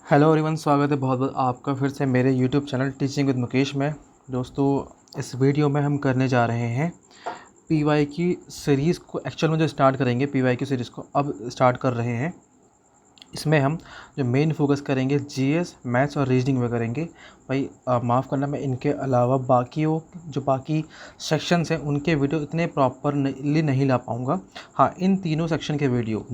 Hello everyone, स्वागत है बहुत बहुत आपका फिर से मेरे YouTube channel teaching with Mukesh में। दोस्तों, इस वीडियो में हम करने जा रहे हैं पीवाई की सीरीज़ को। एक्चुअल में जो स्टार्ट करेंगे पीवाई की सीरीज़ को अब स्टार्ट कर रहे हैं। इसमें हम जो मेन फोकस करेंगे जीएस, मैथ्स और रीजनिंग में करेंगे। भाई माफ़ करना, मैं इनके अलावा बाकी सेक्शंस हैं उनके वीडियो इतने प्रॉपरली नहीं ला पाऊँगा। हाँ, इन तीनों सेक्शन के वीडियो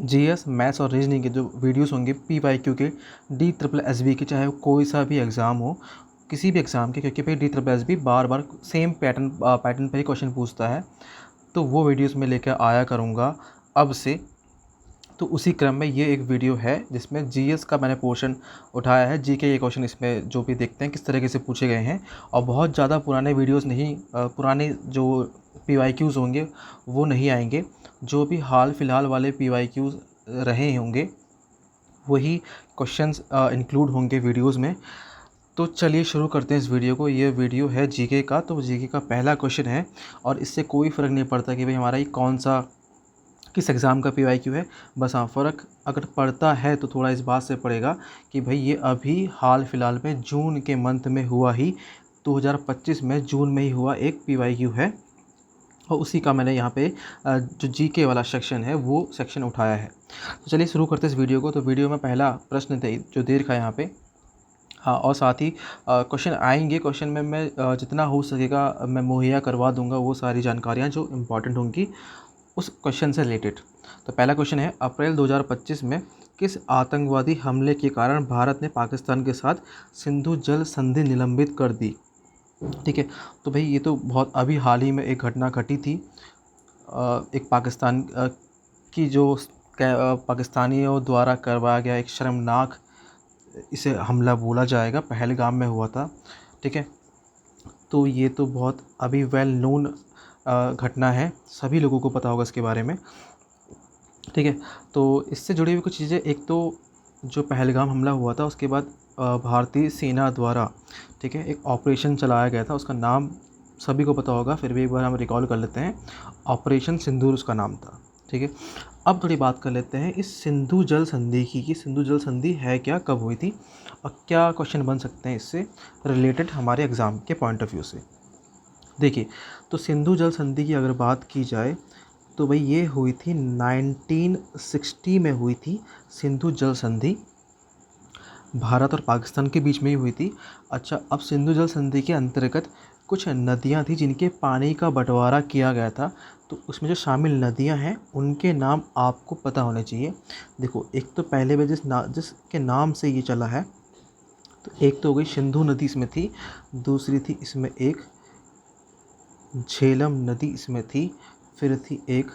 जीएस, मैथ्स और रीजनिंग के जो वीडियोस होंगे पीवाईक्यू के, DSSB के, चाहे कोई सा भी एग्ज़ाम हो, किसी भी एग्ज़ाम के, क्योंकि भाई DSSB बार बार सेम पैटर्न पर ही क्वेश्चन पूछता है, तो वो वीडियोस में लेकर आया करूँगा अब से। तो उसी क्रम में ये एक वीडियो है जिसमें जीएस का मैंने पोर्शन उठाया है। जीके के क्वेश्चन इसमें जो भी देखते हैं किस तरीके से पूछे गए हैं, और बहुत ज़्यादा पुराने वीडियोस नहीं, पुराने जो पीवाईक्यूज़ होंगे वो नहीं आएंगे। जो भी हाल फिलहाल वाले पीवाईक्यूज़ रहे होंगे वही क्वेश्चंस इंक्लूड होंगे वीडियोस में। तो चलिए शुरू करते हैं इस वीडियो को। ये वीडियो है जीके का, तो जीके का पहला क्वेश्चन है और इससे कोई फ़र्क नहीं पड़ता कि भाई हमारा ये किस एग्ज़ाम का पीवाईक्यू है। बस हाँ, फ़र्क अगर पड़ता है तो थोड़ा इस बात से पड़ेगा कि भाई ये अभी हाल फिलहाल में जून के मंथ में हुआ ही, 2025 में जून में ही हुआ एक पीवाईक्यू है, और उसी का मैंने यहाँ पे जो जीके वाला सेक्शन है वो सेक्शन उठाया है। तो चलिए शुरू करते हैं इस वीडियो को। तो वीडियो में पहला प्रश्न जो दे रखा है यहाँ पे, हाँ, और साथ ही क्वेश्चन आएंगे। क्वेश्चन में मैं जितना हो सकेगा मैं मुहैया करवा दूंगा वो सारी जानकारियाँ जो इम्पॉर्टेंट होंगी उस क्वेश्चन से रिलेटेड। तो पहला क्वेश्चन है, अप्रैल 2025 में किस आतंकवादी हमले के कारण भारत ने पाकिस्तान के साथ सिंधु जल संधि निलंबित कर दी। ठीक है, तो भाई ये तो बहुत अभी हाल ही में एक घटना घटी थी। एक पाकिस्तान की जो पाकिस्तानियों द्वारा करवाया गया एक शर्मनाक, इसे हमला बोला जाएगा, पहलगाम में हुआ था। ठीक है, तो ये तो बहुत अभी वेल नोन घटना है, सभी लोगों को पता होगा इसके बारे में। ठीक है, तो इससे जुड़ी हुई कुछ चीज़ें, एक तो जो पहलगाम हमला हुआ था उसके बाद भारतीय सेना द्वारा, ठीक है, एक ऑपरेशन चलाया गया था। उसका नाम सभी को पता होगा, फिर भी एक बार हम रिकॉल कर लेते हैं। ऑपरेशन सिंदूर उसका नाम था। ठीक है, अब थोड़ी बात कर लेते हैं इस सिंधु जल संधि की, कि सिंधु जल संधि है क्या, कब हुई थी, और क्या क्वेश्चन बन सकते हैं इससे रिलेटेड हमारे एग्ज़ाम के पॉइंट ऑफ व्यू से। देखिए, तो सिंधु जल संधि की अगर बात की जाए तो भाई ये हुई थी 1960 में हुई थी सिंधु जल संधि, भारत और पाकिस्तान के बीच में ही हुई थी। अच्छा, अब सिंधु जल संधि के अंतर्गत कुछ नदियां थी जिनके पानी का बंटवारा किया गया था, तो उसमें जो शामिल नदियां हैं उनके नाम आपको पता होने चाहिए। देखो, एक तो पहले में जिसके नाम से ये चला है, तो एक तो हो गई सिंधु नदी इसमें थी, दूसरी थी इसमें एक झेलम नदी इसमें थी, फिर थी एक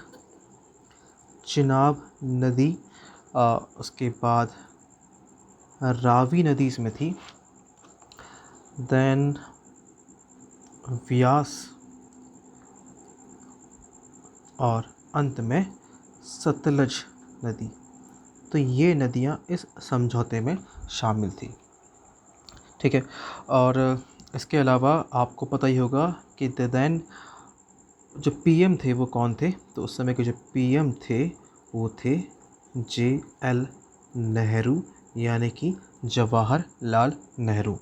चिनाब नदी, उसके बाद रावी नदी इसमें थी, देन व्यास, और अंत में सतलज नदी। तो ये नदियाँ इस समझौते में शामिल थी। ठीक है, और इसके अलावा आपको पता ही होगा कि देन जो पीएम थे वो कौन थे। तो उस समय के जो पीएम थे वो थे JL नेहरू, यानी कि जवाहरलाल नेहरू।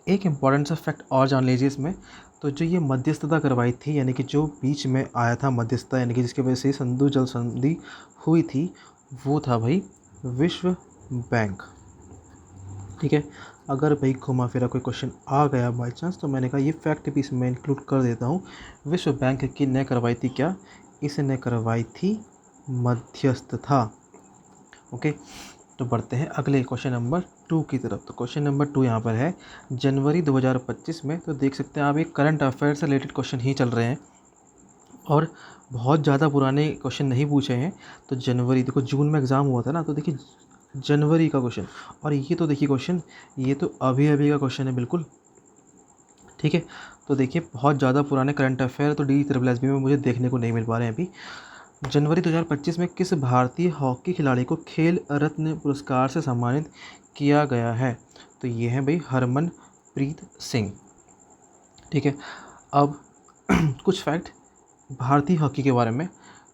एक इम्पॉर्टेंट सा फैक्ट और जान लीजिए इसमें, तो जो ये मध्यस्थता करवाई थी, यानी कि जो बीच में आया था मध्यस्थता, यानी कि जिसकी वजह से सिंधु जल संधि हुई थी, वो था भाई विश्व बैंक। ठीक है, अगर भाई घुमा फिरा कोई क्वेश्चन आ गया बाई चांस, तो मैंने कहा ये फैक्ट भी इसमें इंक्लूड कर देता हूँ। विश्व बैंक की ने करवाई थी क्या, इसने करवाई थी मध्यस्थता। ओके, तो बढ़ते हैं अगले क्वेश्चन नंबर 2 की तरफ। तो क्वेश्चन नंबर 2 यहाँ पर है, जनवरी 2025 में, तो देख सकते हैं आप, एक करंट अफेयर से रिलेटेड क्वेश्चन ही चल रहे हैं और बहुत ज़्यादा पुराने क्वेश्चन नहीं पूछे हैं। तो जनवरी, देखो जून में एग्ज़ाम हुआ था ना, तो देखिए जनवरी का क्वेश्चन, और ये तो देखिए क्वेश्चन, ये तो अभी अभी का क्वेश्चन है बिल्कुल। ठीक है, तो देखिए बहुत ज़्यादा पुराने करंट अफेयर तो DSSB में मुझे देखने को नहीं मिल पा रहे हैं अभी। जनवरी 2025 में किस भारतीय हॉकी खिलाड़ी को खेल रत्न पुरस्कार से सम्मानित किया गया है। तो ये है भाई हरमनप्रीत सिंह। ठीक है, अब कुछ फैक्ट भारतीय हॉकी के बारे में।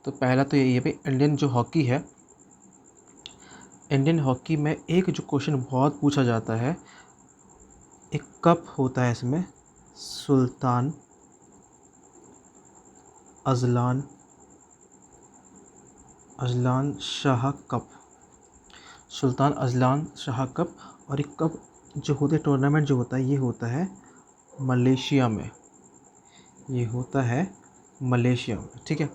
तो पहला तो यही है भाई, इंडियन जो हॉकी है इंडियन हॉकी में एक जो क्वेश्चन बहुत पूछा जाता है, एक कप होता है इसमें, Sultan Azlan Azlan Shah cup, Sultan Azlan Shah cup. और एक कप जो होते टूर्नामेंट जो होता है, ये होता है मलेशिया में, ये होता है मलेशिया में, ठीक है।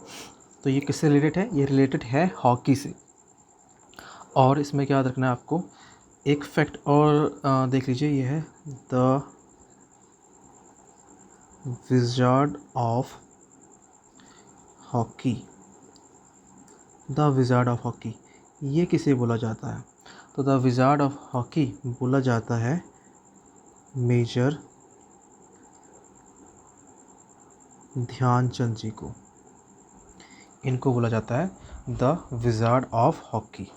तो ये किससे रिलेटेड है? ये रिलेटेड है हॉकी से। और इसमें क्या याद रखना है आपको, एक फैक्ट और देख लीजिए, ये है the wizard of hockey, the wizard of hockey, ये किसे बोला जाता है? तो द विजार्ड ऑफ हॉकी बोला जाता है मेजर ध्यानचंद जी को, इनको बोला जाता है द विजार्ड ऑफ हॉकी।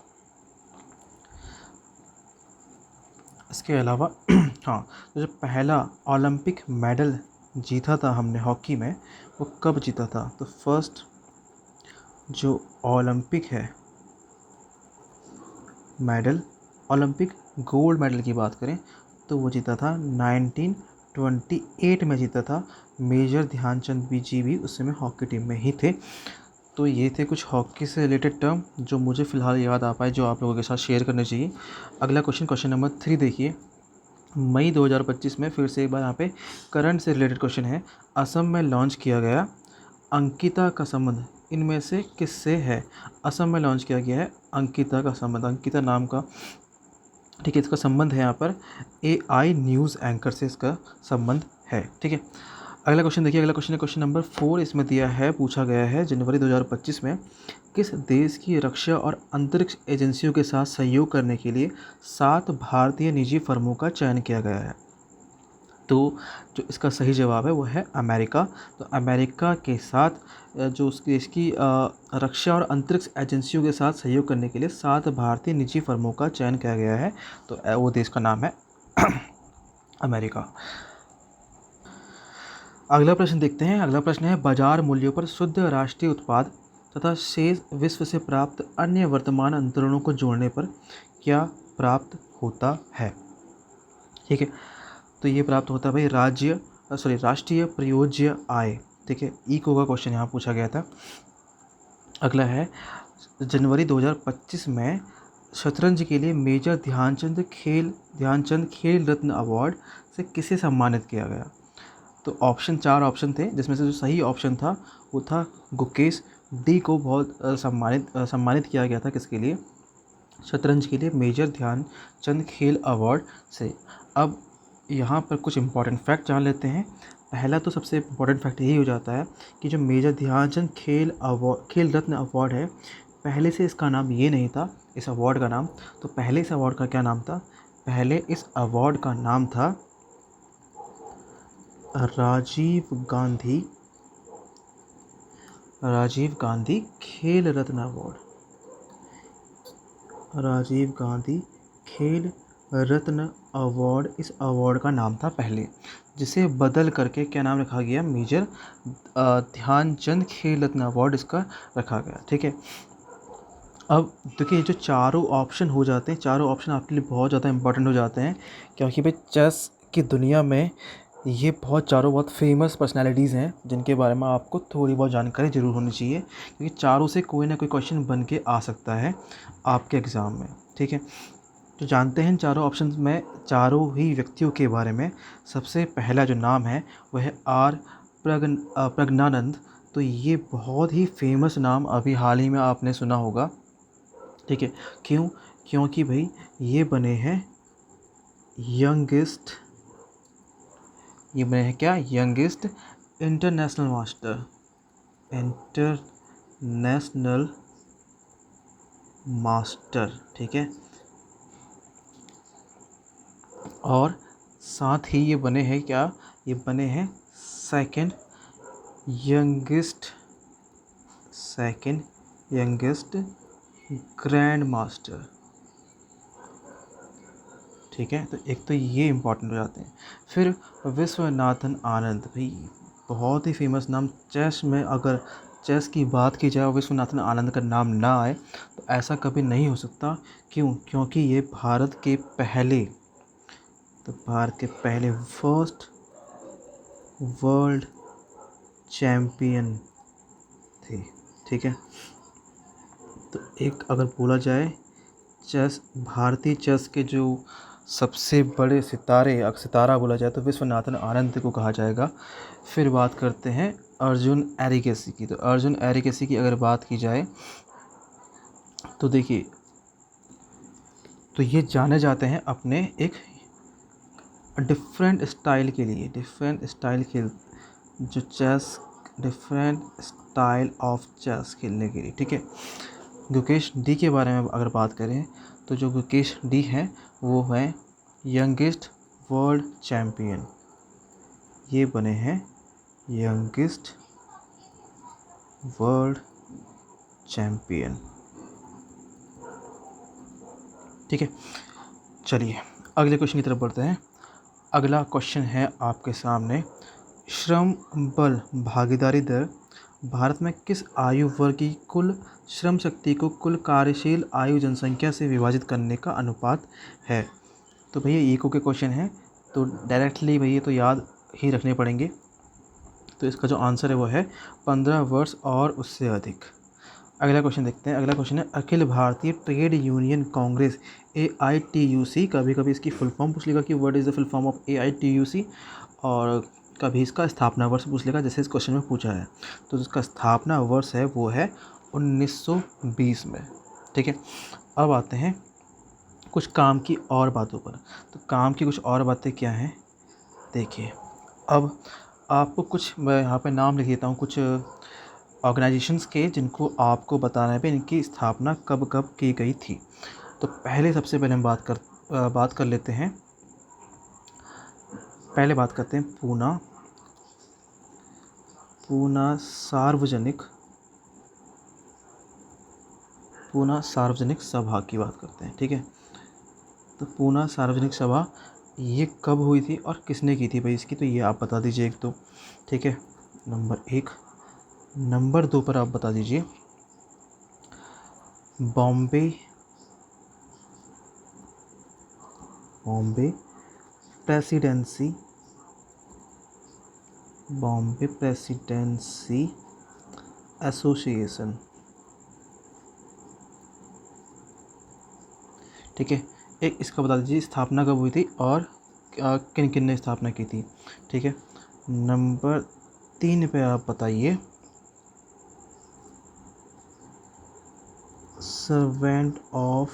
इसके अलावा हाँ, तो जो पहला ओलंपिक मेडल जीता था हमने हॉकी में, वो कब जीता था? तो फर्स्ट जो ओलंपिक है मेडल, ओलंपिक गोल्ड मेडल की बात करें तो वो जीता था 1928 में जीता था। मेजर ध्यानचंद जी भी उस समय हॉकी टीम में ही थे। तो ये थे कुछ हॉकी से रिलेटेड टर्म जो मुझे फ़िलहाल याद आ पाए, जो आप लोगों के साथ शेयर करने चाहिए। अगला क्वेश्चन नंबर 3 देखिए। मई 2025 में फिर से एक बार यहाँ पे करंट से रिलेटेड क्वेश्चन है। असम में लॉन्च किया गया अंकिता का संबंध इनमें से किससे है? असम में लॉन्च किया गया है अंकिता का संबंध, अंकिता नाम का, ठीक है, इसका संबंध है यहाँ पर AI न्यूज़ एंकर से इसका संबंध है, ठीक है। अगला क्वेश्चन देखिए, अगला क्वेश्चन है क्वेश्चन नंबर 4। इसमें दिया है, पूछा गया है, जनवरी 2025 में किस देश की रक्षा और अंतरिक्ष एजेंसियों के साथ सहयोग करने के लिए 7 भारतीय निजी फर्मों का चयन किया गया है? तो जो इसका सही जवाब है वो है अमेरिका। तो अमेरिका के साथ जो उस देश की रक्षा और अंतरिक्ष एजेंसियों के साथ सहयोग करने के लिए 7 भारतीय निजी फर्मों का चयन किया गया है। तो वो देश का नाम है अमेरिका। अगला प्रश्न देखते हैं। अगला प्रश्न है, बाजार मूल्यों पर शुद्ध राष्ट्रीय उत्पाद तथा शेष विश्व से प्राप्त अन्य वर्तमान अंतरणों को जोड़ने पर क्या प्राप्त होता है? ठीक है, तो ये प्राप्त होता है भाई राष्ट्रीय प्रयोज्य आय, ठीक है। इको का क्वेश्चन यहाँ पूछा गया था। अगला है, जनवरी 2025 में शतरंज के लिए मेजर ध्यानचंद खेल रत्न अवार्ड से किसे सम्मानित किया गया? तो चार ऑप्शन थे, जिसमें से जो सही ऑप्शन था वो था गुकेश डी को बहुत सम्मानित किया गया था। किसके लिए? शतरंज के लिए मेजर ध्यानचंद खेल अवार्ड से। अब यहाँ पर कुछ इंपॉर्टेंट फैक्ट जान लेते हैं। पहला तो सबसे इम्पॉर्टेंट फैक्ट यही हो जाता है कि जो मेजर ध्यानचंद खेल रत्न अवार्ड है, पहले से इसका नाम ये नहीं था, इस अवार्ड का नाम। तो पहले इस अवार्ड का क्या नाम था? पहले इस अवार्ड का नाम था राजीव गांधी खेल रत्न अवार्ड, राजीव गांधी खेल रत्न अवार्ड, इस अवार्ड का नाम था पहले, जिसे बदल करके क्या नाम रखा गया? मेजर ध्यानचंद खेल रत्न अवार्ड इसका रखा गया, ठीक है। अब देखिए, जो चारों ऑप्शन हो जाते हैं, चारों ऑप्शन आपके लिए बहुत ज़्यादा इंपॉर्टेंट हो जाते हैं, क्योंकि भाई चेस की दुनिया में ये चारों बहुत फेमस पर्सनालिटीज़ हैं जिनके बारे में आपको थोड़ी बहुत जानकारी ज़रूर होनी चाहिए, क्योंकि चारों से कोई ना कोई क्वेश्चन बन के आ सकता है आपके एग्ज़ाम में, ठीक है। तो जानते हैं चारों ऑप्शन में चारों ही व्यक्तियों के बारे में। सबसे पहला जो नाम है वह है प्रज्ञानंद। तो ये बहुत ही फेमस नाम अभी हाल ही में आपने सुना होगा, ठीक है। क्यों? क्योंकि भाई ये बने हैं यंगेस्ट इंटरनेशनल मास्टर, ठीक है। और साथ ही ये बने हैं क्या? ये बने हैं सेकंड यंगेस्ट ग्रैंड मास्टर, ठीक है। तो एक तो ये इम्पोर्टेंट हो जाते हैं। फिर विश्वनाथन आनंद, भाई बहुत ही फेमस नाम, चेस में अगर चेस की बात की जाए और विश्वनाथन आनंद का नाम ना आए तो ऐसा कभी नहीं हो सकता। क्यों? क्योंकि ये भारत के पहले फर्स्ट वर्ल्ड चैम्पियन थे। ठीक है, तो एक अगर बोला जाए भारतीय चेस के जो सबसे बड़े सितारा बोला जाए तो विश्वनाथन आनंद को कहा जाएगा। फिर बात करते हैं अर्जुन एरिगेसी की। तो अर्जुन एरिगेसी की अगर बात की जाए तो देखिए, तो ये जाने जाते हैं अपने एक डिफरेंट स्टाइल के लिए, डिफरेंट स्टाइल ऑफ चेस खेलने के लिए। ठीक है, गुकेश डी के बारे में अगर बात करें तो जो गुकेश डी हैं वो हैं यंगेस्ट वर्ल्ड चैम्पियन। ये बने हैं यंगेस्ट वर्ल्ड चैम्पियन। ठीक है, चलिए अगले क्वेश्चन की तरफ बढ़ते हैं। अगला क्वेश्चन है आपके सामने, श्रम बल भागीदारी दर भारत में किस आयु वर्ग की कुल श्रम शक्ति को कुल कार्यशील आयु जनसंख्या से विभाजित करने का अनुपात है? तो भैया इको के क्वेश्चन है, तो डायरेक्टली भैया तो याद ही रखने पड़ेंगे। तो इसका जो आंसर है वो है 15 वर्ष और उससे अधिक। अगला क्वेश्चन देखते हैं। अगला क्वेश्चन है, Akhil Bharatiya trade union Congress AITUC, कभी कभी इसकी फुल फॉर्म पूछ लेगा कि what is the full form of AITUC, और कभी इसका स्थापना वर्ष पूछ लेगा जैसे इस क्वेश्चन में पूछा है। तो जिसका स्थापना वर्ष है वो है 1920 में। ठीक है, अब आते हैं कुछ काम की और बातों पर। तो काम की कुछ और बातें क्या हैं, देखिए। अब आपको कुछ, मैं यहाँ पे नाम लिख देता हूँ कुछ ऑर्गेनाइजेशंस के, जिनको आपको बताना है भी इनकी स्थापना कब कब की गई थी। तो सबसे पहले हम बात कर लेते हैं। पहले बात करते हैं पूना सार्वजनिक सभा की बात करते हैं। ठीक है, तो पूना सार्वजनिक सभा ये कब हुई थी और किसने की थी भाई इसकी, तो ये आप बता दीजिए एक तो। ठीक है, नंबर 1। नंबर 2 पर आप बता दीजिए बॉम्बे प्रेसिडेंसी एसोसिएशन। ठीक है, एक इसका बता दीजिए स्थापना कब हुई थी और किन किन ने स्थापना की थी। ठीक है, नंबर 3 पे आप बताइए सर्वेंट ऑफ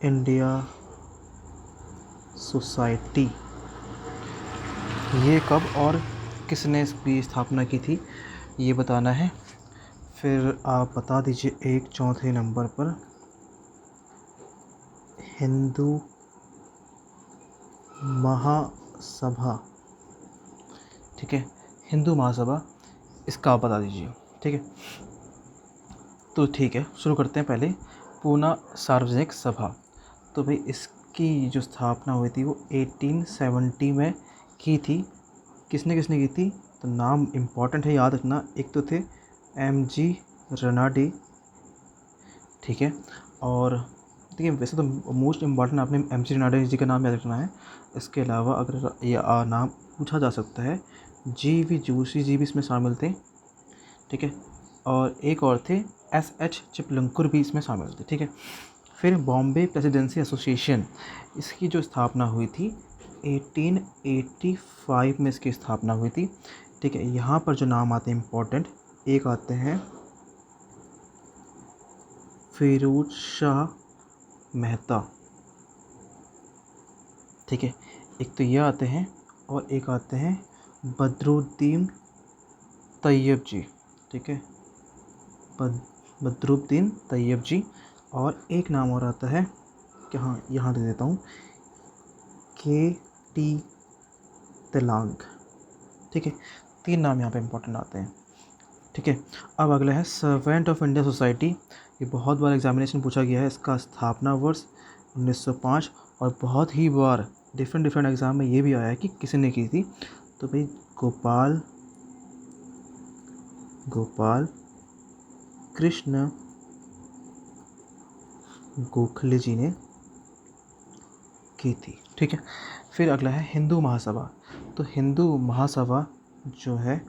इंडिया सोसाइटी, ये कब और किसने इसकी स्थापना की थी ये बताना है। फिर आप बता दीजिए एक चौथे नंबर पर हिंदू महासभा। ठीक है, हिंदू महासभा, इसका आप बता दीजिए। ठीक है, तो ठीक है, शुरू करते हैं पहले पूना सार्वजनिक सभा। तो भाई इसकी जो स्थापना हुई थी वो 1870 में की थी। किसने किसने की थी, तो नाम इम्पॉर्टेंट है, याद रखना। एक तो थे MG रनाडे। ठीक है, और देखिए वैसे तो मोस्ट इम्पॉर्टेंट आपने MG रनाडे जी का नाम याद रखना है। इसके अलावा अगर ये नाम पूछा जा सकता है, GV जोशी जी भी इसमें शामिल थे। ठीक है, और एक और थे SH चिपलंकुर भी इसमें शामिल थे। ठीक है, फिर बॉम्बे प्रेसिडेंसी एसोसिएशन, इसकी जो स्थापना हुई थी 1885 में इसकी स्थापना हुई थी। ठीक है, यहाँ पर जो नाम आते हैं इम्पोर्टेंट, एक आते हैं फिरोज शाह मेहता। ठीक है, एक तो ये आते हैं और एक आते हैं बदरुद्दीन तैयब जी। ठीक है, बदरुद्दीन तैयब जी, और एक नाम और आता है कि हाँ यहाँ दे देता हूँ, KT तेलांग। ठीक है, 3 नाम यहाँ पे इम्पोर्टेंट आते हैं। ठीक है, अब अगला है सर्वेंट ऑफ इंडिया सोसाइटी। ये बहुत बार एग्जामिनेशन पूछा गया है। इसका स्थापना वर्ष 1905, और बहुत ही बार डिफरेंट एग्ज़ाम में ये भी आया है कि किसने की थी। तो भाई गोपाल गोपाल कृष्ण गोखले जी ने की थी। ठीक है, फिर अगला है हिंदू महासभा। तो हिंदू महासभा जो है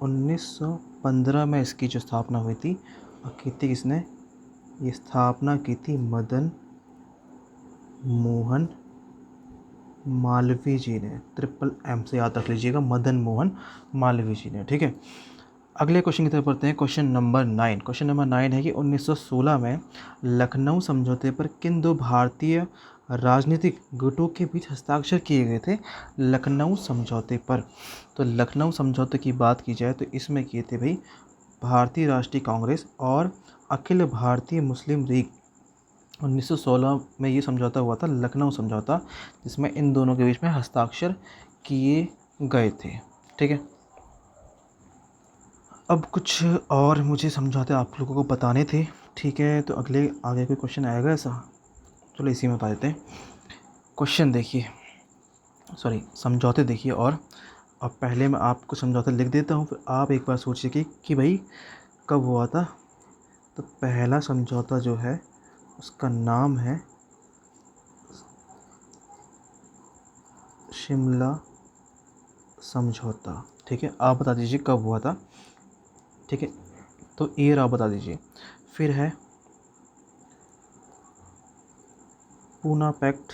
1915 में इसकी जो स्थापना हुई थी, और की थी किसने, ये स्थापना की थी मदन मोहन मालवीय जी ने। ट्रिपल एम से याद रख लीजिएगा, मदन मोहन मालवीय जी ने। ठीक है, अगले क्वेश्चन की तरफ बढ़ते हैं। Question number 9। क्वेश्चन नंबर 9 है कि 1916 में लखनऊ समझौते पर किन दो भारतीय राजनीतिक गुटों के बीच हस्ताक्षर किए गए थे। लखनऊ समझौते पर, तो लखनऊ समझौते की बात की जाए तो इसमें किए थे भाई भारतीय राष्ट्रीय कांग्रेस और अखिल भारतीय मुस्लिम लीग। 1916 में ये समझौता हुआ था, लखनऊ समझौता, जिसमें इन दोनों के बीच में हस्ताक्षर किए गए थे। ठीक है, अब कुछ और मुझे समझौते आप लोगों को बताने थे। ठीक है, तो आगे कोई क्वेश्चन आएगा ऐसा, चलो इसी में बता देते हैं। क्वेश्चन देखिए, सॉरी समझौते देखिए, और अब पहले मैं आपको समझौता लिख देता हूँ, फिर आप एक बार सोचिए कि भाई कब हुआ था। तो पहला समझौता जो है उसका नाम है शिमला समझौता। ठीक है, आप बता दीजिए कब हुआ था। ठीक है, तो ईयर आप बता दीजिए। फिर है पूना पैक्ट,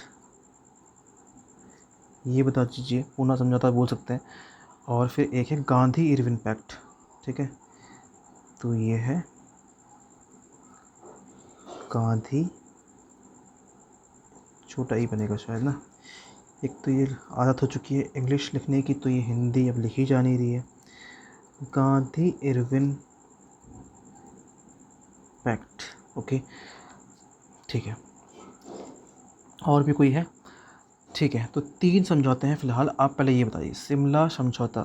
ये बता दीजिए, पूना समझौता बोल सकते हैं। और फिर एक है गांधी इरविन पैक्ट। ठीक है, तो ये है गांधी, छोटा ही बनेगा शायद ना, एक तो ये आदत हो चुकी है इंग्लिश लिखने की, तो ये हिंदी अब लिखी जा नहीं रही है। Gandhi Irwin pact, okay. ठीक है, और भी कोई है? ठीक है, तो 3 समझौते हैं फ़िलहाल। आप पहले ये बताइए शिमला समझौता।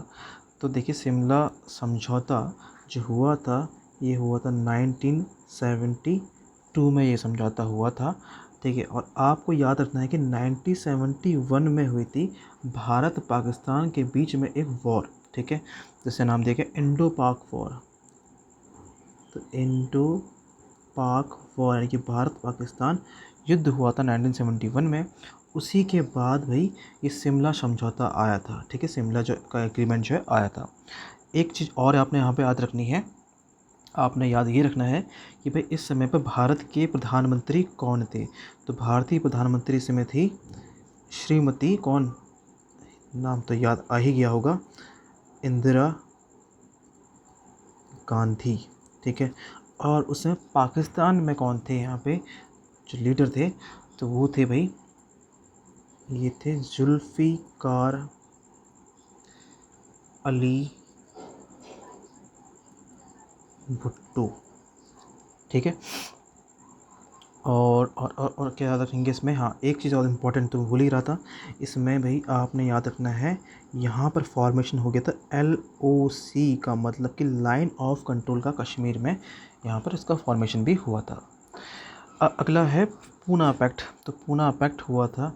तो देखिए शिमला समझौता जो हुआ था, ये हुआ था 1972 में ये समझौता हुआ था। ठीक है, और आपको याद रखना है कि 1971 में हुई थी भारत पाकिस्तान के बीच में एक वॉर। ठीक है, जिससे नाम दिया गया इंडो पाक वॉर। तो इंडो पाक वॉर यानी कि भारत पाकिस्तान युद्ध हुआ था 1971 में। उसी के बाद भाई ये शिमला समझौता आया था। ठीक है, शिमला जो का एग्रीमेंट जो है आया था। एक चीज़ और आपने यहाँ पे याद रखनी है, आपने याद ये रखना है कि भाई इस समय पर भारत के प्रधानमंत्री कौन थे। तो भारतीय प्रधानमंत्री इस समय थी श्रीमती कौन, नाम तो याद आ ही गया होगा, इंदिरा गांधी। ठीक है, और उसमें पाकिस्तान में कौन थे यहाँ पे जो लीडर थे, तो वो थे भाई, ये थे जुल्फ़िकार अली भुट्टो। ठीक है, और क्या याद रखेंगे इसमें, हाँ एक चीज़ और इम्पोर्टेंट तो भूल ही रहा था, इसमें भाई आपने याद रखना है यहाँ पर फॉर्मेशन हो गया था LOC का, मतलब कि लाइन ऑफ कंट्रोल का कश्मीर में, यहाँ पर इसका फॉर्मेशन भी हुआ था। अगला है पूना पैक्ट। तो पूना पैक्ट हुआ था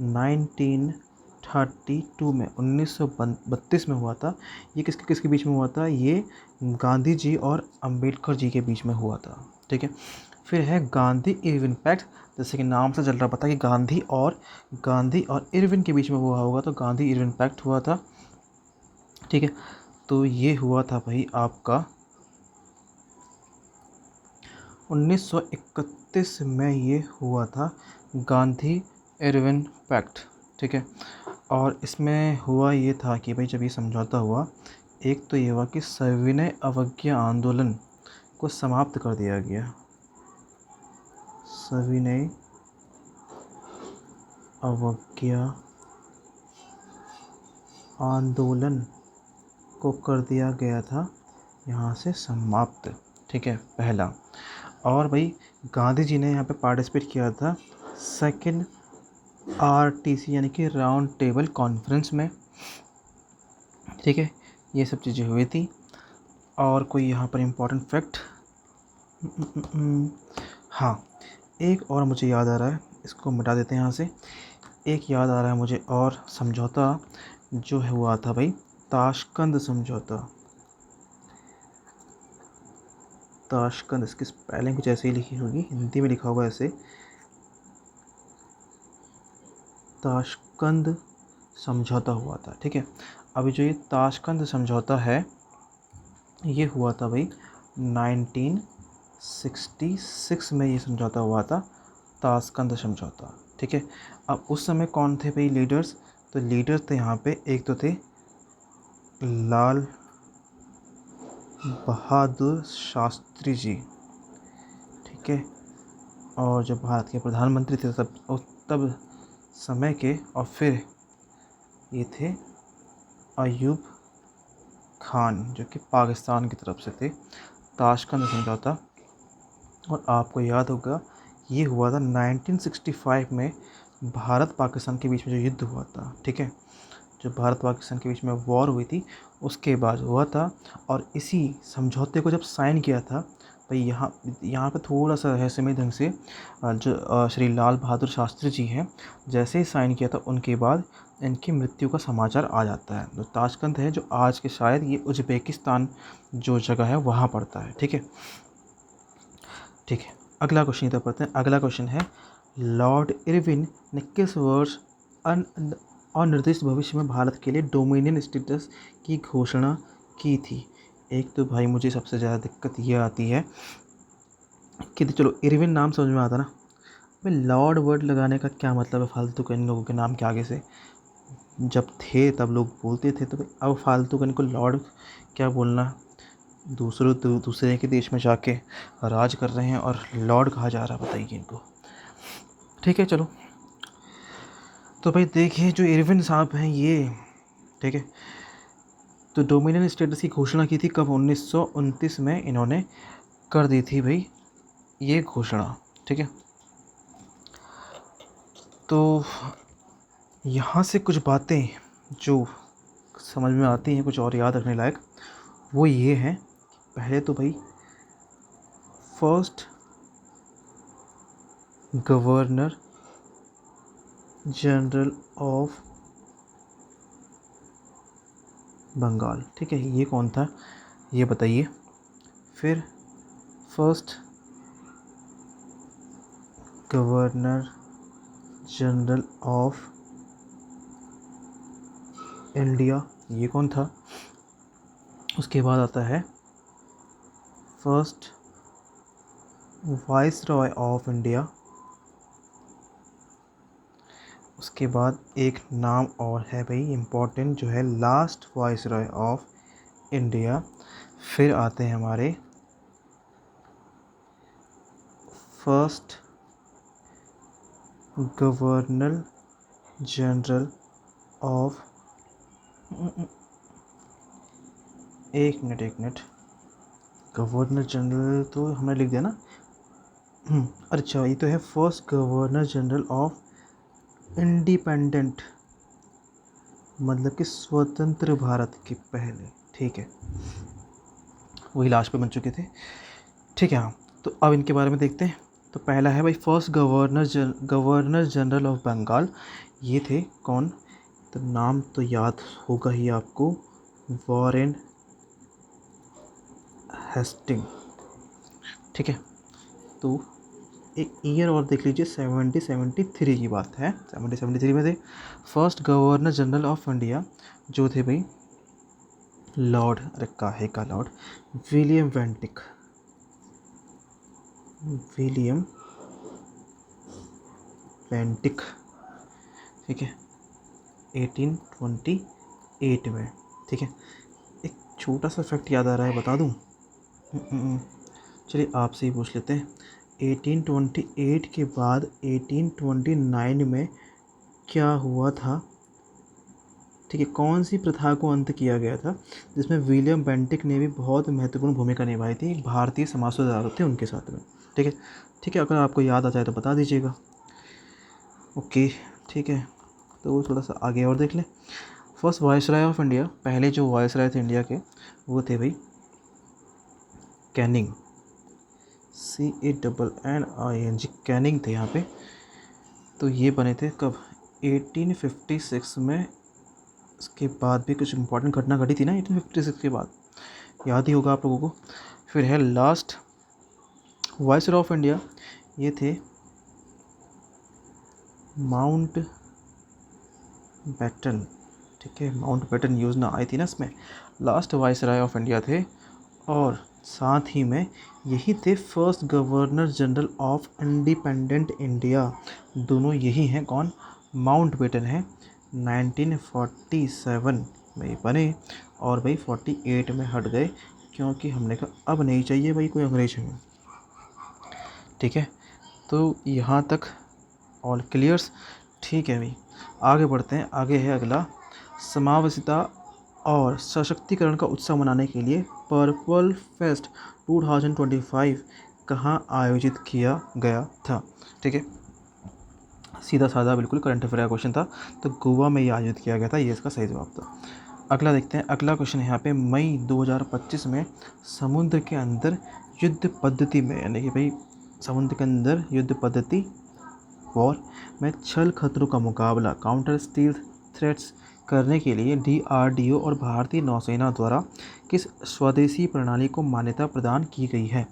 1932 में, 1932 में हुआ था। ये किसके किसके बीच में हुआ था, ये गांधी जी और अंबेडकर जी के बीच में हुआ था। ठीक है, फिर है गांधी इरविन पैक्ट। जैसे कि नाम से चल रहा पता कि गांधी और इरविन के बीच में हुआ होगा, तो गांधी इरविन पैक्ट हुआ था। ठीक है, तो ये हुआ था भाई आपका 1931 में ये हुआ था गांधी इरविन पैक्ट। ठीक है, और इसमें हुआ ये था कि भाई जब ये समझौता हुआ, एक तो ये हुआ कि सविनय अवज्ञा आंदोलन को समाप्त कर दिया गया। सविनय अवज्ञा आंदोलन को कर दिया गया था यहाँ से समाप्त। ठीक है, पहला। और भाई गांधी जी ने यहाँ पे पार्टिसिपेट किया था सेकंड RTC यानी कि राउंड टेबल कॉन्फ्रेंस में। ठीक है, ये सब चीज़ें हुई थी। और कोई यहाँ पर इम्पोर्टेंट फैक्ट, हाँ एक और मुझे याद आ रहा है, इसको मिटा देते हैं यहाँ से। एक याद आ रहा है मुझे और समझौता जो हुआ था भाई ताशकंद समझौता। ताशकंद, इसकी स्पेलिंग कुछ ऐसे ही लिखी होगी, हिंदी में लिखा होगा ऐसे, ताशकंद समझौता हुआ था। ठीक है, अभी जो ये ताशकंद समझौता है ये हुआ था भाई 1966 में, ये समझौता हुआ था, ताशकंद समझौता। ठीक है, अब उस समय कौन थे भाई लीडर्स? तो लीडर्स थे यहाँ पे, एक तो थे लाल बहादुर शास्त्री जी, ठीक है, और जो भारत के प्रधानमंत्री थे तब समय के, और फिर ये थे अयूब खान जो कि पाकिस्तान की तरफ से थे। ताशकंद समझौता, और आपको याद होगा ये हुआ था 1965 में, भारत पाकिस्तान के बीच में जो युद्ध हुआ था। ठीक है, जो भारत पाकिस्तान के बीच में वॉर हुई थी उसके बाद हुआ था। और इसी समझौते को जब साइन किया था भाई, यहाँ पे थोड़ा सा रहस्यमय ढंग से जो श्री लाल बहादुर शास्त्री जी हैं, जैसे ही साइन किया था उनके बाद इनकी मृत्यु का समाचार आ जाता है। तो ताशकंद है जो आज के शायद ये उज़्बेकिस्तान जो जगह है वहाँ पड़ता है। ठीक है, ठीक है, अगला क्वेश्चन इधर पढ़ते हैं। अगला क्वेश्चन है, लॉर्ड इरविन ने किस वर्ष अनिर्दिष्ट भविष्य में भारत के लिए डोमिनियन स्टेटस की घोषणा की थी? एक तो भाई मुझे सबसे ज़्यादा दिक्कत ये आती है कि चलो इरविन नाम समझ में आता ना, भाई लॉर्ड वर्ड लगाने का क्या मतलब है फालतू के इन लोगों के नाम के आगे से? जब थे तब लोग बोलते थे, तो भाई अब फालतू का इनको लॉर्ड क्या बोलना? दूसरे के देश में जाके राज कर रहे हैं और लॉर्ड कहा जा रहा है, बताइए इनको। ठीक है, चलो, तो भाई देखिए जो इरविन साहब हैं ये, ठीक है, तो डोमिनियन स्टेटस की घोषणा की थी कब? 1929 में इन्होंने कर दी थी भाई ये घोषणा। ठीक है, तो यहाँ से कुछ बातें जो समझ में आती हैं, कुछ और याद रखने लायक, वो ये हैं। पहले तो भाई first governor general of Bengal, ठीक है, ये कौन था ये बताइए। फिर first governor general of India, ये कौन था? उसके बाद आता है फर्स्ट वाइसरॉय ऑफ इंडिया। उसके बाद एक नाम और है भाई इम्पोर्टेंट, जो है लास्ट वाइसरॉय ऑफ इंडिया। फिर आते हैं हमारे फर्स्ट गवर्नर जनरल ऑफ, एक मिनट, गवर्नर जनरल तो हमने लिख दिया ना। अच्छा, ये तो है first governor general of independent, मतलब कि स्वतंत्र भारत के पहले। ठीक है, वही लास्ट पे बन चुके थे। ठीक है, हाँ, तो अब इनके बारे में देखते हैं। तो पहला है भाई first governor general of Bengal, ये थे कौन? तो नाम तो याद होगा ही आपको, वॉरेन हेस्टिंग। ठीक है, तो एक ईयर और देख लीजिए, 1773 की बात है। 1773 में थे first governor general of India, जो थे भाई लॉर्ड, अरे काहे का लॉर्ड, विलियम बेंटिक, ठीक है, 1828 में। ठीक है, एक छोटा सा फैक्ट याद आ रहा है, बता दूं? चलिए आपसे ही पूछ लेते हैं। 1828 के बाद 1829 में क्या हुआ था? ठीक है, कौन सी प्रथा को अंत किया गया था जिसमें विलियम बेंटिक ने भी बहुत महत्वपूर्ण भूमिका निभाई थी? भारतीय समाज सुधारक थे उनके साथ में। ठीक है, ठीक है, अगर आपको याद आ जाए तो बता दीजिएगा। ओके, ठीक है, तो थोड़ा सा आगे और देख लें। फर्स्ट वायसराय ऑफ इंडिया, पहले जो वायसराय थे इंडिया के वो थे भाई कैनिंग, CANNING, कैनिंग थे यहाँ पे। तो ये बने थे कब? 1856 में। इसके बाद भी कुछ इम्पोर्टेंट घटना घटी थी ना 1856 के बाद, याद ही होगा आप लोगों को। फिर है लास्ट वाइसरॉय ऑफ इंडिया ये थे माउंट बैटन, ठीक है, माउंट बैटन योजना आई थी ना इसमें, लास्ट वाइसरॉय ऑफ इंडिया थे। और साथ ही में यही थे first governor general of independent India, दोनों यही हैं। कौन? माउंट बैटन है, 1947 में ये बने और भाई 48 में हट गए, क्योंकि हमने कहा अब नहीं चाहिए भाई कोई अंग्रेज हमें, ठीक है। तो यहाँ तक ऑल क्लियर्स, ठीक है भाई। आगे बढ़ते हैं, आगे है अगला, समावेशिता और सशक्तिकरण का उत्सव मनाने के लिए पर्पल फेस्ट 2025 कहाँ आयोजित किया गया था, ठीक है। सीधा साधा बिल्कुल करंट अफेयर का क्वेश्चन था, तो गोवा में ये आयोजित किया गया था, ये इसका सही जवाब था। अगला देखते हैं, अगला क्वेश्चन यहाँ पे, मई 2025 में समुद्र के अंदर युद्ध पद्धति में, यानी कि भाई समुद्र के अंदर युद्ध पद्धति वॉर में छल खतरों का मुकाबला, काउंटर स्टील्थ थ्रेट्स करने के लिए DRDO और भारतीय नौसेना द्वारा किस स्वदेशी प्रणाली को मान्यता प्रदान की गई है,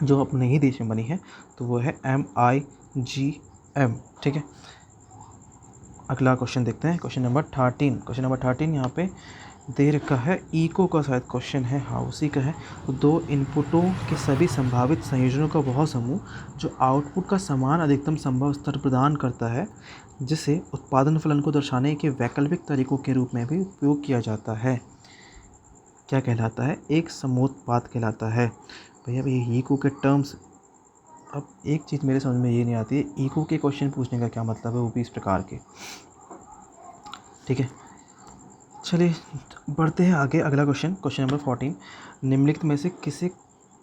जो अपने ही देश में बनी है, तो वो है MIGM, ठीक है। अगला क्वेश्चन देखते हैं, क्वेश्चन नंबर 13 यहाँ पे दे रखा है, इको का शायद क्वेश्चन है, हाँ उसी का है। तो दो इनपुटों के सभी संभावित संयोजनों का वह समूह जो आउटपुट का समान अधिकतम संभव स्तर प्रदान करता है, जिसे उत्पादन फलन को दर्शाने के वैकल्पिक तरीकों के रूप में भी उपयोग किया जाता है, क्या कहलाता है? एक समोत्पाद कहलाता है। भैया भाई इको के टर्म्स, अब एक चीज़ मेरे समझ में ये नहीं आती है, इको के क्वेश्चन पूछने का क्या मतलब है, वो भी इस प्रकार के, ठीक है। चलिए बढ़ते हैं आगे, अगला क्वेश्चन, क्वेश्चन नंबर 14, निम्नलिखित में से किसी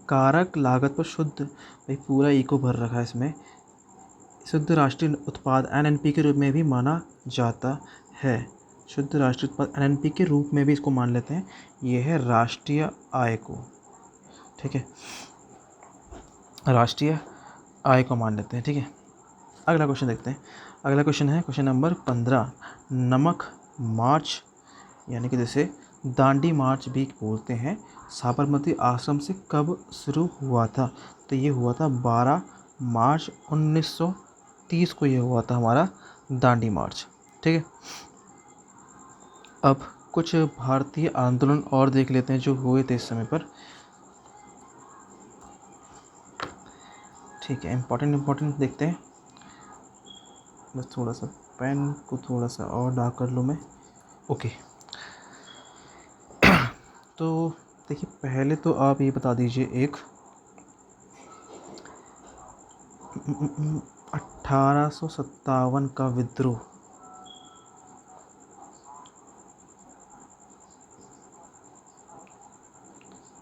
कारक लागत पर शुद्ध, भाई पूरा इको भर रखा है इसमें, शुद्ध राष्ट्रीय उत्पाद NNP के रूप में भी माना जाता है, शुद्ध राष्ट्रीय उत्पाद NNP के रूप में भी इसको मान लेते हैं, ये है राष्ट्रीय आय को, ठीक है, राष्ट्रीय आय को मान लेते हैं, ठीक है। अगला क्वेश्चन देखते हैं, अगला क्वेश्चन है क्वेश्चन नंबर 15, नमक मार्च, यानी कि जैसे दांडी मार्च भी बोलते हैं, साबरमती आश्रम से कब शुरू हुआ था, तो ये हुआ था 12 मार्च 1930 को, ये हुआ था हमारा दांडी मार्च, ठीक है। अब कुछ भारतीय आंदोलन और देख लेते हैं जो हुए थे इस समय पर, ठीक है। इम्पोर्टेंट देखते हैं, बस थोड़ा सा पेन को थोड़ा सा और डार्क कर लूँ मैं, ओके। तो देखिए पहले तो आप ये बता दीजिए, एक 1857 का विद्रोह,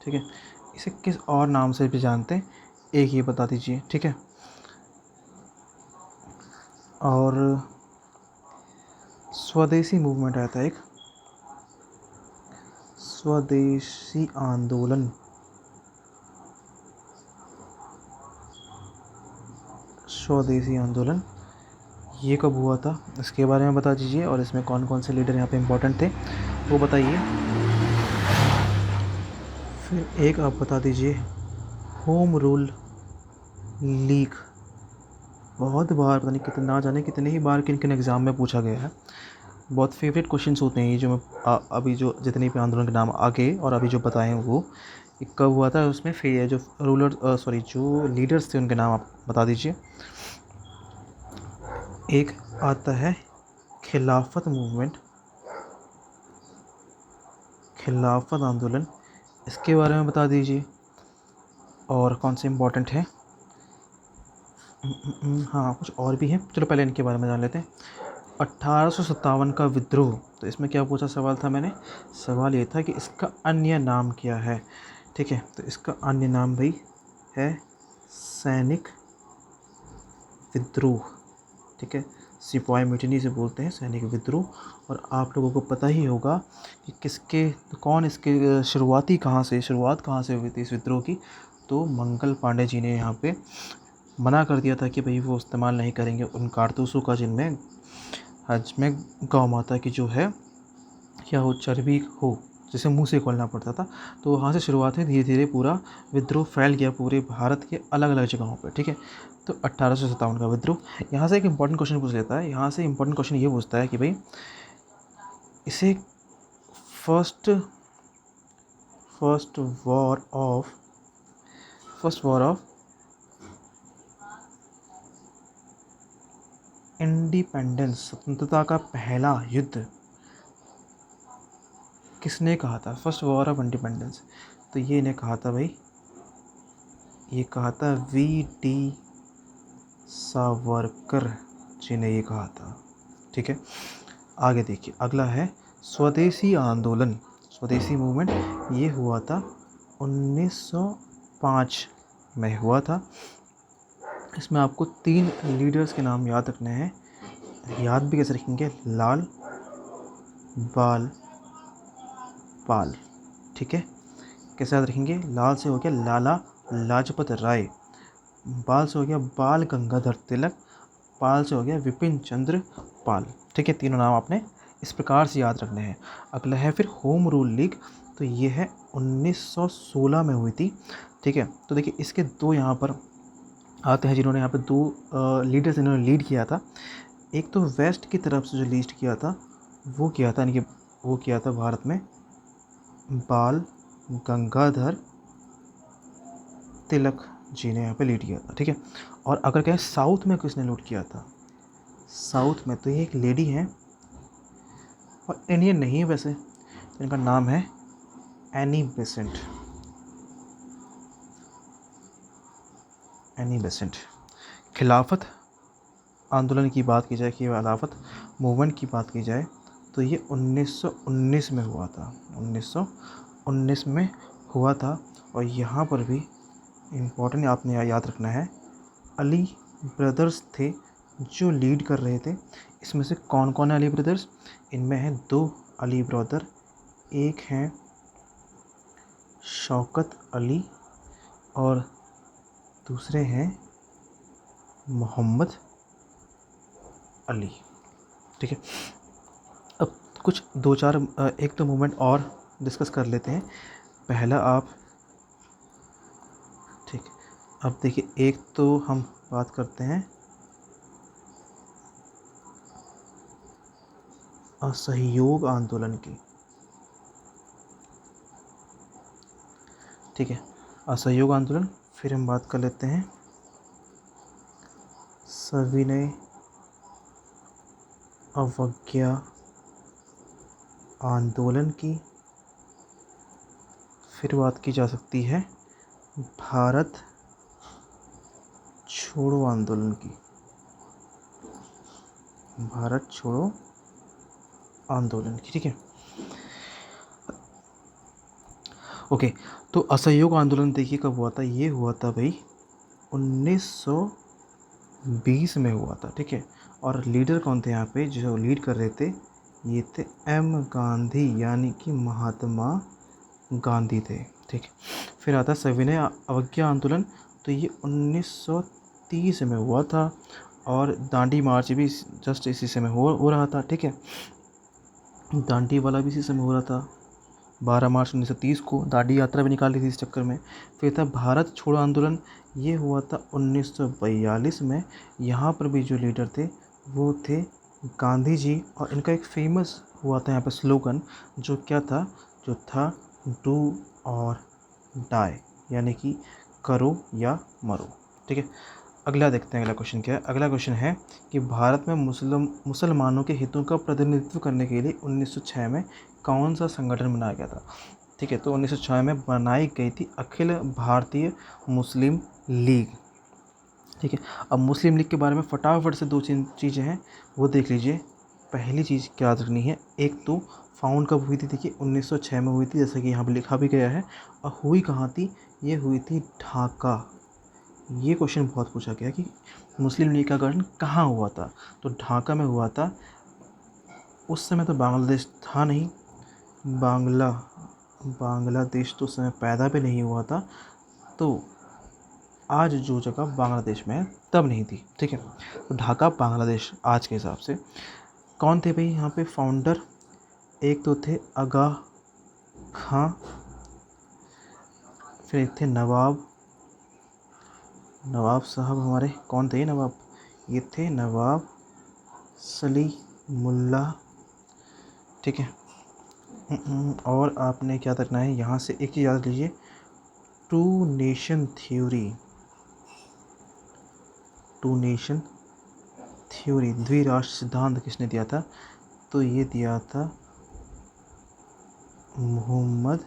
ठीक है, इसे किस और नाम से भी जानते हैं, एक ये बता दीजिए, ठीक है। और स्वदेशी मूवमेंट आया था एक, स्वदेशी आंदोलन, स्वदेशी आंदोलन ये कब हुआ था, इसके बारे में बता दीजिए, और इसमें कौन कौन से लीडर यहाँ पे इम्पोर्टेंट थे वो बताइए। फिर एक आप बता दीजिए, होम रूल लीग, बहुत बार पता नहीं कितने, ना जाने कितने ही बार किन किन एग्ज़ाम में पूछा गया है, बहुत फेवरेट क्वेश्चंस होते हैं ये, जो मैं अभी जो जितने भी आंदोलन के नाम आगे और अभी जो बताए हैं वो कब हुआ था, उसमें फिर जो जो लीडर्स थे उनके नाम आप बता दीजिए। एक आता है खिलाफत मूवमेंट, खिलाफत आंदोलन, इसके बारे में बता दीजिए। और कौन से इम्पोर्टेंट है, हाँ कुछ और भी हैं, चलो पहले इनके बारे में जान लेते हैं। 1857 का विद्रोह, तो इसमें क्या पूछा सवाल था मैंने, सवाल ये था कि इसका अन्य नाम क्या है, ठीक है। तो इसका अन्य नाम भाई है सैनिक विद्रोह, ठीक है, सिपाही म्यूटिनी से बोलते हैं सैनिक विद्रोह। और आप लोगों को पता ही होगा कि किसके, कौन इसके शुरुआत कहाँ से हुई थी इस विद्रोह की, तो मंगल पांडे जी ने यहाँ पे मना कर दिया था कि भाई वो इस्तेमाल नहीं करेंगे उन कारतूसों का जिनमें हज में गौ माता की जो है क्या हो, चर्बी हो, जिसे मुंह से खोलना पड़ता था। तो वहाँ से शुरुआत है, धीरे धीरे पूरा विद्रोह फैल गया पूरे भारत के अलग अलग जगहों पर, ठीक है। तो 1857 का विद्रोह। यहाँ से एक इंपॉर्टेंट क्वेश्चन पूछ लेता है, यहाँ से इंपॉर्टेंट क्वेश्चन ये पूछता है कि भाई इसे first first war of independence, स्वतंत्रता का पहला युद्ध किसने कहा था? फर्स्ट वॉर ऑफ इंडिपेंडेंस, तो ये इन्हें कहा था भाई, ये कहा था V.D. सावरकर जी ने ये कहा था, ठीक है। आगे देखिए, अगला है स्वदेशी आंदोलन, स्वदेशी मूवमेंट, ये हुआ था 1905 में हुआ था। इसमें आपको 3 लीडर्स के नाम याद रखने हैं। याद भी कैसे रखेंगे? लाल बाल पाल, ठीक है। कैसे याद रखेंगे? लाल से हो गया लाला लाजपत राय, बाल से हो गया बाल गंगाधर तिलक, पाल से हो गया विपिन चंद्र पाल, ठीक है। तीनों नाम आपने इस प्रकार से याद रखने हैं। अगला है फिर होम रूल लीग, तो ये है 1916 में हुई थी, ठीक है। तो देखिए इसके 2 यहाँ पर आते हैं जिन्होंने यहाँ पे 2 लीडर्स इन्होंने लीड किया था। एक तो वेस्ट की तरफ से जो लीड किया था वो किया था, यानी कि वो किया था भारत में बाल गंगाधर तिलक जी ने यहाँ पे लीड किया था, ठीक है। और अगर कहें साउथ में किसने लीड किया था, साउथ में तो ये एक लेडी हैं और इंडियन नहीं है वैसे, तो इनका नाम है एनी बेसेंट। Annie Besant. खिलाफत आंदोलन की बात की जाए, कि खिलाफत मूवमेंट की बात की जाए, तो ये 1919 में हुआ था, 1919 में हुआ था। और यहाँ पर भी इम्पोर्टेंट आपने याद रखना है, अली ब्रदर्स थे जो लीड कर रहे थे। इसमें से कौन कौन है अली ब्रदर्स? इनमें हैं 2 अली ब्रदर, एक हैं शौकत अली और दूसरे हैं मोहम्मद अली, ठीक है। अब कुछ 2-4 एक तो मूवमेंट और डिस्कस कर लेते हैं। पहला आप, ठीक, अब देखिए एक तो हम बात करते हैं असहयोग आंदोलन की, ठीक है, असहयोग आंदोलन। फिर हम बात कर लेते हैं सविनय अवज्ञा आंदोलन की। फिर बात की जा सकती है भारत छोड़ो आंदोलन की, भारत छोड़ो आंदोलन की, ठीक है। ओके, तो असहयोग आंदोलन देखिए कब हुआ था? ये हुआ था भाई 1920 में हुआ था, ठीक है। और लीडर कौन थे यहाँ पे जो लीड कर रहे थे? ये थे M गांधी, यानी कि महात्मा गांधी थे, ठीक है। फिर आता सविनय अवज्ञा आंदोलन, तो ये 1930 में हुआ था। और दांडी मार्च भी जस्ट इसी समय हो रहा था, ठीक है। दांडी वाला भी इसी समय हो रहा था, 12 मार्च 1930 को दांडी यात्रा भी निकाली थी इस चक्कर में। फिर था भारत छोड़ो आंदोलन, ये हुआ था 1942 में। यहाँ पर भी जो लीडर थे वो थे गांधी जी, और इनका एक फेमस हुआ था यहाँ पर स्लोगन, जो क्या था? जो था डू और डाई, यानी कि करो या मरो, ठीक है। अगला देखते हैं, अगला क्वेश्चन क्या है? अगला क्वेश्चन है कि भारत में मुसलमानों के हितों का प्रतिनिधित्व करने के लिए 1906 में कौन सा संगठन बनाया गया था, ठीक है। तो 1906 में बनाई गई थी अखिल भारतीय मुस्लिम लीग, ठीक है। अब मुस्लिम लीग के बारे में फटाफट से 2 चीज़ें हैं वो देख लीजिए। पहली चीज़ क्या याद रखनी है, एक तो फाउंड कब हुई थी? देखिए 1906 में हुई थी, जैसा कि यहाँ पर लिखा भी गया है। और हुई कहाँ थी? ये हुई थी ढाका। ये क्वेश्चन बहुत पूछा गया कि मुस्लिम लीग का गठन कहाँ हुआ था, तो ढाका में हुआ था। उस समय तो बांग्लादेश था नहीं, बांग्लादेश तो उस समय पैदा भी नहीं हुआ था, तो आज जो जगह बांग्लादेश में है तब नहीं थी, ठीक है। तो ढाका बांग्लादेश आज के हिसाब से। कौन थे भाई यहाँ पे फाउंडर? एक तो थे आगा खां। फिर एक थे नवाब साहब हमारे, कौन थे ये नवाब? ये थे नवाब सलीमुल्लाह। ठीक है। और आपने क्या रखना है यहाँ से, एक चीज़ याद लीजिए, टू नेशन थ्योरी, द्विराष्ट्र सिद्धांत किसने दिया था? तो ये दिया था मोहम्मद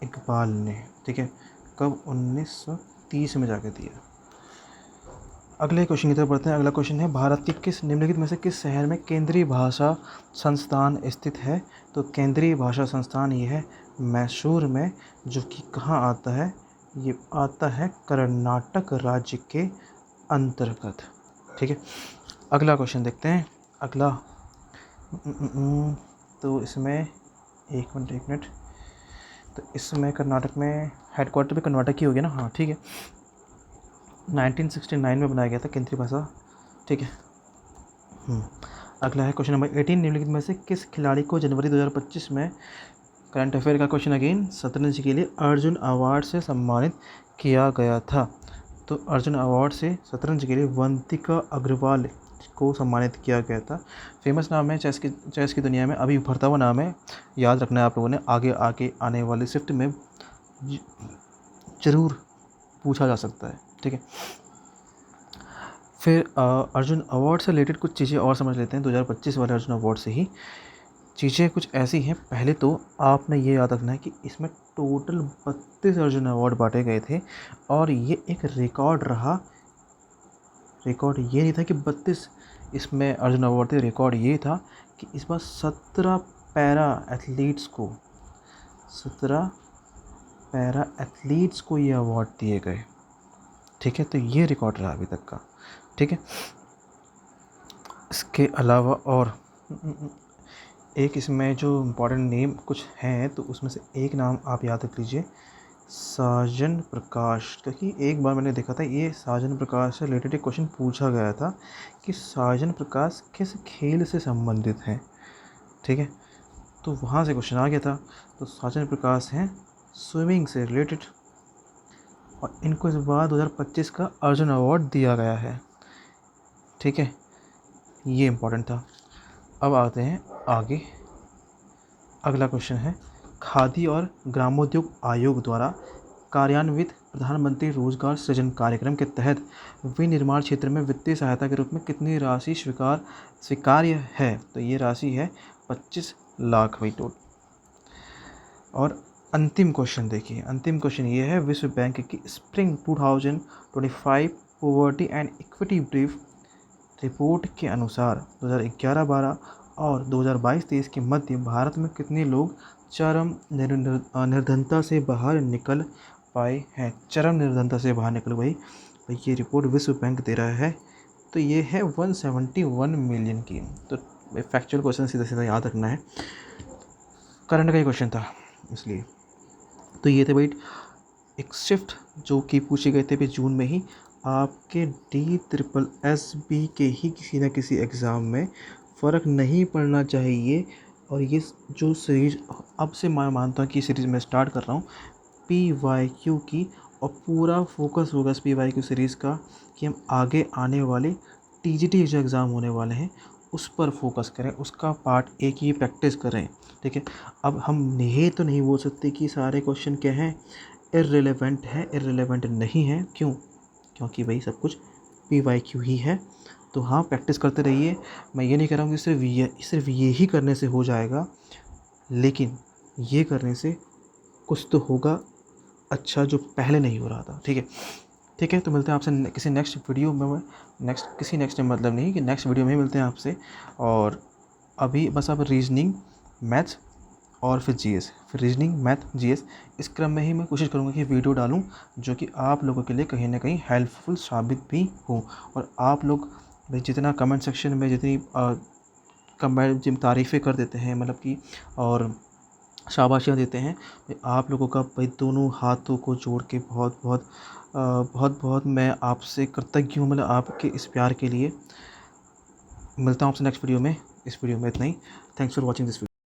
इकबाल ने। ठीक है, कब? 1930 में जाकर दिया। अगले क्वेश्चन की तरफ बढ़ते हैं। अगला क्वेश्चन है, भारत के किस निम्नलिखित में से किस शहर में केंद्रीय भाषा संस्थान स्थित है? तो केंद्रीय भाषा संस्थान ये है मैसूर में, जो कि कहाँ आता है? ये आता है कर्नाटक राज्य के अंतर्गत। ठीक है, अगला क्वेश्चन देखते हैं। अगला तो इसमें एक मिनट, तो इसमें कर्नाटक में हेडक्वार्टर भी कर्नाटक ही हो गया ना? हाँ ठीक है, 1969 में बनाया गया था केंद्रीय भाषा। ठीक है। अगला है क्वेश्चन नंबर 18, निम्नलिखित में से किस खिलाड़ी को जनवरी 2025 में, करंट अफेयर का क्वेश्चन अगेन, शतरंज के लिए अर्जुन अवार्ड से सम्मानित किया गया था? तो अर्जुन अवार्ड से शतरंज के लिए वंतिका अग्रवाल को सम्मानित किया गया था। फेमस नाम है चेस की दुनिया में, अभी उभरता हुआ नाम है, याद रखना है आप लोगों ने, आगे आने वाली शिफ्ट में ज़रूर पूछा जा सकता है। ठीक है, फिर अर्जुन अवार्ड से रिलेटेड कुछ चीज़ें और समझ लेते हैं। 2025 वाले अर्जुन अवार्ड से ही चीज़ें कुछ ऐसी हैं। पहले तो आपने ये याद रखना है कि इसमें टोटल 32 अर्जुन अवार्ड बांटे गए थे, और ये एक रिकॉर्ड रहा। रिकॉर्ड ये नहीं था कि 32 इसमें अर्जुन अवार्ड थे, रिकॉर्ड ये था कि इस बार 17 पैरा एथलीट्स को ये अवार्ड दिए गए। ठीक है, तो ये रिकॉर्ड रहा अभी तक का। ठीक है, इसके अलावा और एक इसमें जो इम्पोर्टेंट नेम कुछ हैं, तो उसमें से एक नाम आप याद रख लीजिए, साजन प्रकाश। क्योंकि एक बार मैंने देखा था ये साजन प्रकाश से रिलेटेड एक क्वेश्चन पूछा गया था कि साजन प्रकाश किस खेल से संबंधित हैं। ठीक है, तो वहाँ से क्वेश्चन आ गया था। तो साजन प्रकाश हैं स्विमिंग से रिलेटेड, और इनको इस बार 2025 का अर्जुन अवार्ड दिया गया है। ठीक है, ये इम्पोर्टेंट था। अब आते हैं आगे। अगला क्वेश्चन है, खादी और ग्रामोद्योग आयोग द्वारा कार्यान्वित प्रधानमंत्री रोजगार सृजन कार्यक्रम के तहत विनिर्माण क्षेत्र में वित्तीय सहायता के रूप में कितनी राशि स्वीकार्य है? तो ये राशि है 25 लाख भाई टोटल। और अंतिम क्वेश्चन देखिए, अंतिम क्वेश्चन ये है, विश्व बैंक की spring 2025 poverty and equity brief report के अनुसार 2011-12 और 2022-23 के मध्य भारत में कितने लोग चरम निर्धनता से बाहर निकल पाए हैं? चरम निर्धनता से बाहर निकल गई भाई, ये रिपोर्ट विश्व बैंक दे रहा है। तो ये है 171 मिलियन की। तो फैक्चुअल क्वेश्चन सीधा सीधा याद रखना है, करंट का ही क्वेश्चन था इसलिए। तो ये थे भाई एक शिफ्ट जो कि पूछे गए थे भी जून में ही आपके DSSB के ही किसी न किसी एग्ज़ाम में फ़र्क नहीं पड़ना चाहिए। और ये जो सीरीज़ अब से मैं मानता हूँ कि सीरीज़ मैं स्टार्ट कर रहा हूँ PYQ की, और पूरा फोकस होगा इस PYQ सीरीज़ का कि हम आगे आने वाले TGT जो एग्ज़ाम होने वाले हैं उस पर फोकस करें, उसका पार्ट एक ही प्रैक्टिस करें। ठीक है, अब हम ये तो नहीं बोल सकते कि सारे क्वेश्चन क्या हैं इररिलेवेंट है, इररिलेवेंट नहीं है। क्यों? क्योंकि भाई सब कुछ PYQ ही है। तो हाँ, प्रैक्टिस करते रहिए। मैं ये नहीं कह रहा हूँ कि सिर्फ ये ही करने से हो जाएगा, लेकिन ये करने से कुछ तो होगा अच्छा जो पहले नहीं हो रहा था। ठीक है, तो मिलते हैं आपसे किसी नेक्स्ट वीडियो में। नेक्स्ट मतलब नहीं कि नेक्स्ट वीडियो में ही मिलते हैं आपसे। और अभी बस अब रीजनिंग, मैथ्स और फिर GS, फिर रीजनिंग, मैथ, GS, इस क्रम में ही मैं कोशिश करूँगा कि वीडियो डालूँ जो कि आप लोगों के लिए कहीं ना कहीं हेल्पफुल साबित भी हो। और आप लोग भाई जितना कमेंट सेक्शन में जितनी कमेंट तारीफ़ें कर देते हैं, मतलब कि और शाबाशियाँ देते हैं, आप लोगों का भाई दोनों हाथों को जोड़ के बहुत मैं आपसे कृतज्ञ हूँ, मतलब आपके इस प्यार के लिए। मिलता हूँ आपसे नेक्स्ट वीडियो में। इस वीडियो में इतना ही। Thanks for watching this video.